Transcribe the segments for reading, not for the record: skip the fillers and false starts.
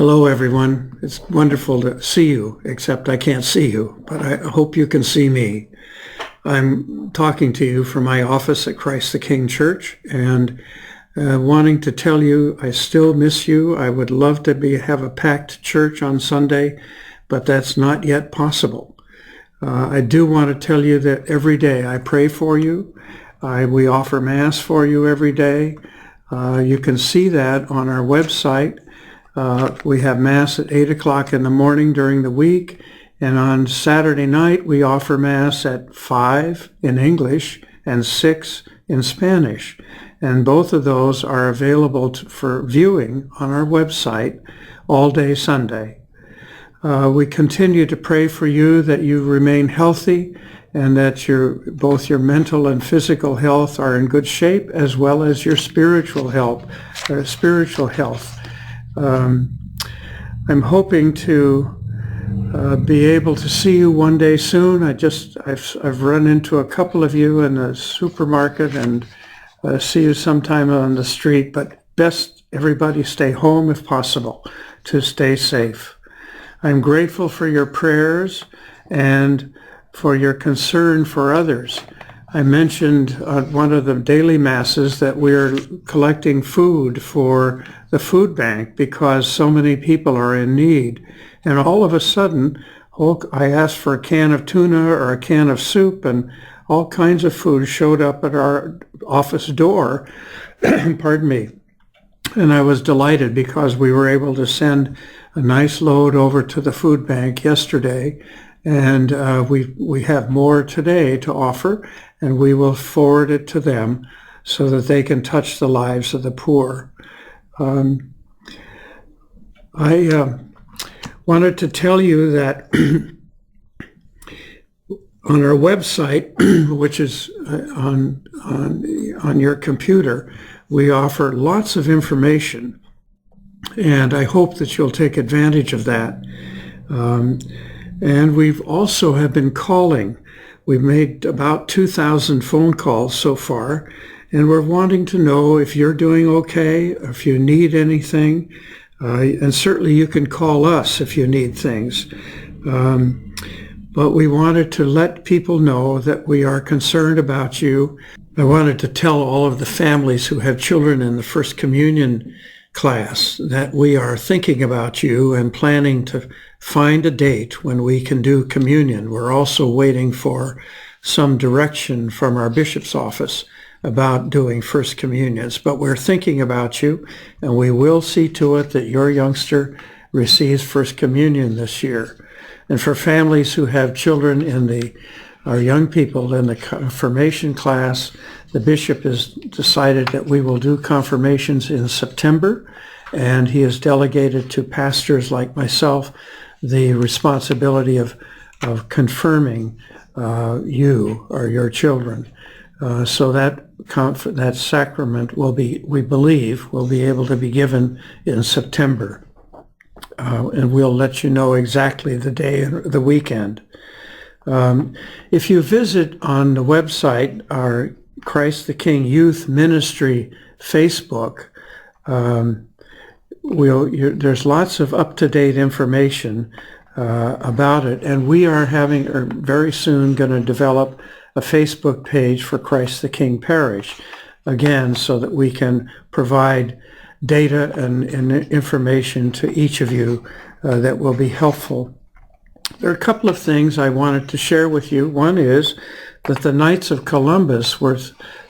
Hello, everyone. It's wonderful to see you, except I can't see you, but I hope you can see me. I'm talking to you from my office at Christ the King Church and wanting to tell you I still miss you. I would love to have a packed church on Sunday, but that's not yet possible. I do want to tell you that every day I pray for you. We offer Mass for you every day. You can see that on our website. We have Mass at 8 o'clock in the morning during the week, and on Saturday night we offer Mass at 5 in English and 6 in Spanish. And both of those are available for viewing on our website all day Sunday. We continue to pray for you that you remain healthy and that both your mental and physical health are in good shape, as well as your spiritual health. I'm hoping to be able to see you one day soon. I've run into a couple of you in the supermarket and see you sometime on the street, but best everybody stay home if possible to stay safe. I'm grateful for your prayers and for your concern for others. I mentioned on one of the daily masses that we're collecting food for the food bank because so many people are in need. And all of a sudden, I asked for a can of tuna or a can of soup, and all kinds of food showed up at our office door. Pardon me. And I was delighted because we were able to send a nice load over to the food bank yesterday. And we have more today to offer, and we will forward it to them so that they can touch the lives of the poor. I wanted to tell you that on our website, which is on your computer, we offer lots of information, and I hope that you'll take advantage of that. And we've also have been calling. We've made about 2,000 phone calls so far, and we're wanting to know if you're doing okay, if you need anything, and certainly you can call us if you need things. But we wanted to let people know that we are concerned about you. I wanted to tell all of the families who have children in the First Communion class that we are thinking about you and planning to find a date when we can do communion. We're also waiting for some direction from our bishop's office about doing First Communions, but we're thinking about you, and we will see to it that your youngster receives First Communion this year. And for families who have children our young people in the confirmation class, the bishop has decided that we will do confirmations in September, and he has delegated to pastors like myself the responsibility of confirming you or your children. So that sacrament we believe, will be able to be given in September. And we'll let you know exactly the day and the weekend. If you visit on the website our Christ the King Youth Ministry Facebook, there's lots of up-to-date information about it, and we are very soon going to develop a Facebook page for Christ the King Parish, again, so that we can provide data and information to each of you that will be helpful. There are a couple of things I wanted to share with you. One is that the Knights of Columbus were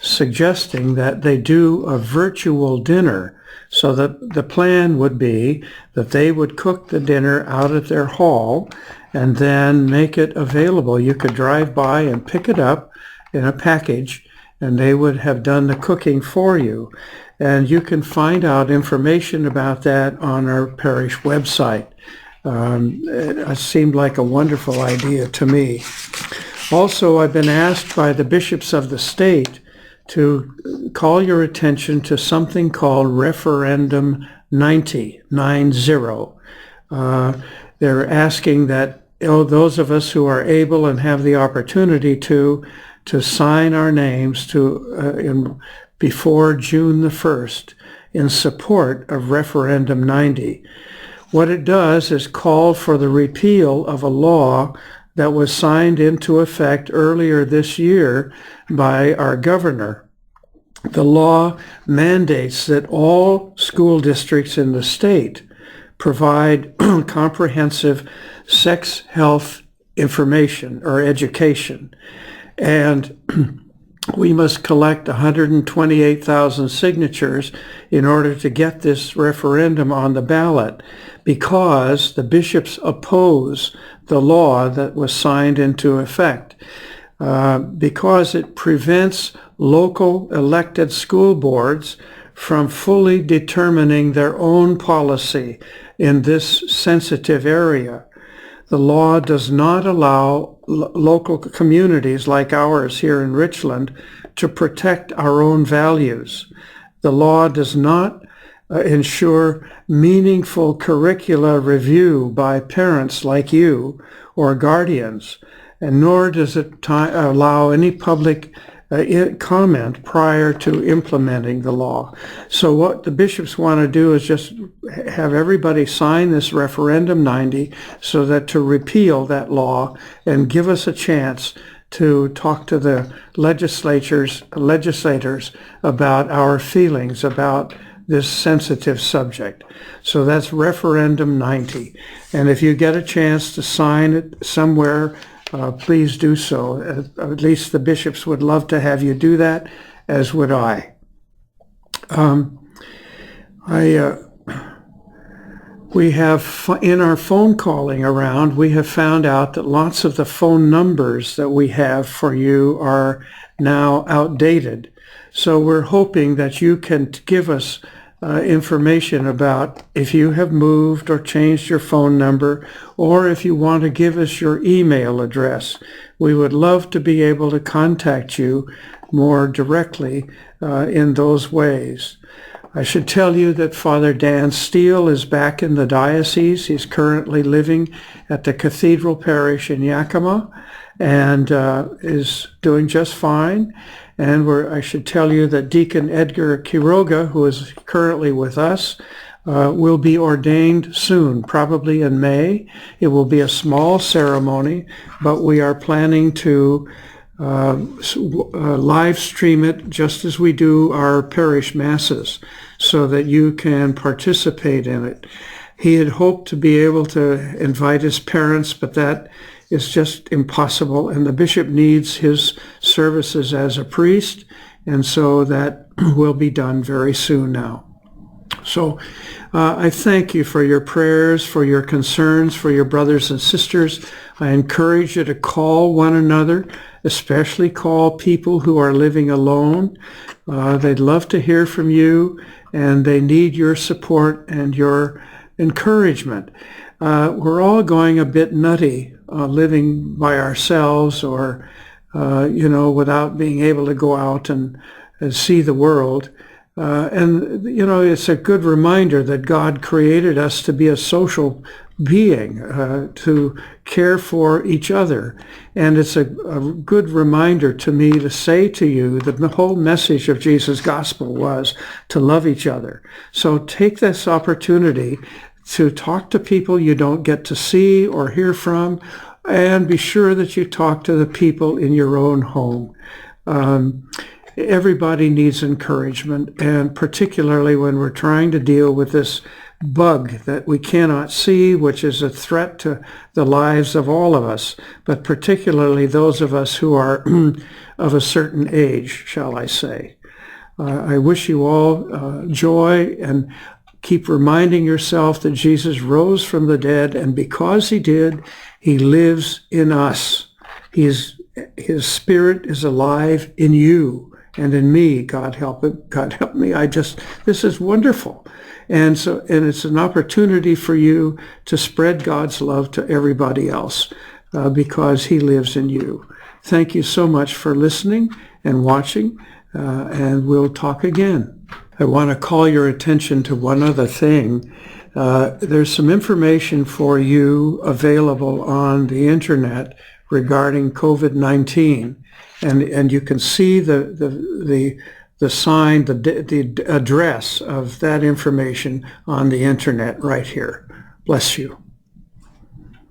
suggesting that they do a virtual dinner, so that the plan would be that they would cook the dinner out at their hall and then make it available. You could drive by and pick it up in a package, and they would have done the cooking for you. And you can find out information about that on our parish website. It seemed like a wonderful idea to me. Also, I've been asked by the bishops of the state to call your attention to something called Referendum 90. They're asking that those of us who are able and have the opportunity to sign our names before June the 1st in support of Referendum 90. What it does is call for the repeal of a law that was signed into effect earlier this year by our governor. The law mandates that all school districts in the state provide comprehensive sex health information or education. And we must collect 128,000 signatures in order to get this referendum on the ballot, because the bishops oppose the law that was signed into effect, because it prevents local elected school boards from fully determining their own policy in this sensitive area. The law does not allow local communities like ours here in Richland to protect our own values. The law does not ensure meaningful curricula review by parents like you or guardians, and nor does it allow any public comment prior to implementing the law. So what the bishops want to do is just have everybody sign this referendum 90 so that to repeal that law and give us a chance to talk to the legislators about our feelings about this sensitive subject. So that's referendum 90. And if you get a chance to sign it somewhere, please do so. At least the bishops would love to have you do that, as would I. We have, in our phone calling around, we have found out that lots of the phone numbers that we have for you are now outdated. So we're hoping that you can give us information about if you have moved or changed your phone number, or if you want to give us your email address. We would love to be able to contact you more directly in those ways. I should tell you that Father Dan Steele is back in the diocese. He's currently living at the Cathedral Parish in Yakima and is doing just fine. And I should tell you that Deacon Edgar Quiroga, who is currently with us, will be ordained soon, probably in May. It will be a small ceremony, but we are planning to live stream it just as we do our parish masses so that you can participate in it. He had hoped to be able to invite his parents, but that is just impossible, and the bishop needs his services as a priest, and so that will be done very soon now. So I thank you for your prayers, for your concerns, for your brothers and sisters. I encourage you to call one another, especially call people who are living alone. They'd love to hear from you, and they need your support and your encouragement. We're all going a bit nutty living by ourselves or, without being able to go out and see the world. It's a good reminder that God created us to be a social being, to care for each other. And it's a good reminder to me to say to you that the whole message of Jesus' gospel was to love each other. So take this opportunity to talk to people you don't get to see or hear from, and be sure that you talk to the people in your own home. Everybody needs encouragement, and particularly when we're trying to deal with this bug that we cannot see, which is a threat to the lives of all of us, but particularly those of us who are of a certain age, shall I say. I wish you all joy, and keep reminding yourself that Jesus rose from the dead, and because he did, he lives in us. His spirit is alive in you and in me. God help it. God help me. This is wonderful. And it's an opportunity for you to spread God's love to everybody else because he lives in you. Thank you so much for listening and watching, and we'll talk again. I want to call your attention to one other thing. There's some information for you available on the internet regarding COVID-19, and you can see the sign, the address of that information on the internet right here. Bless you.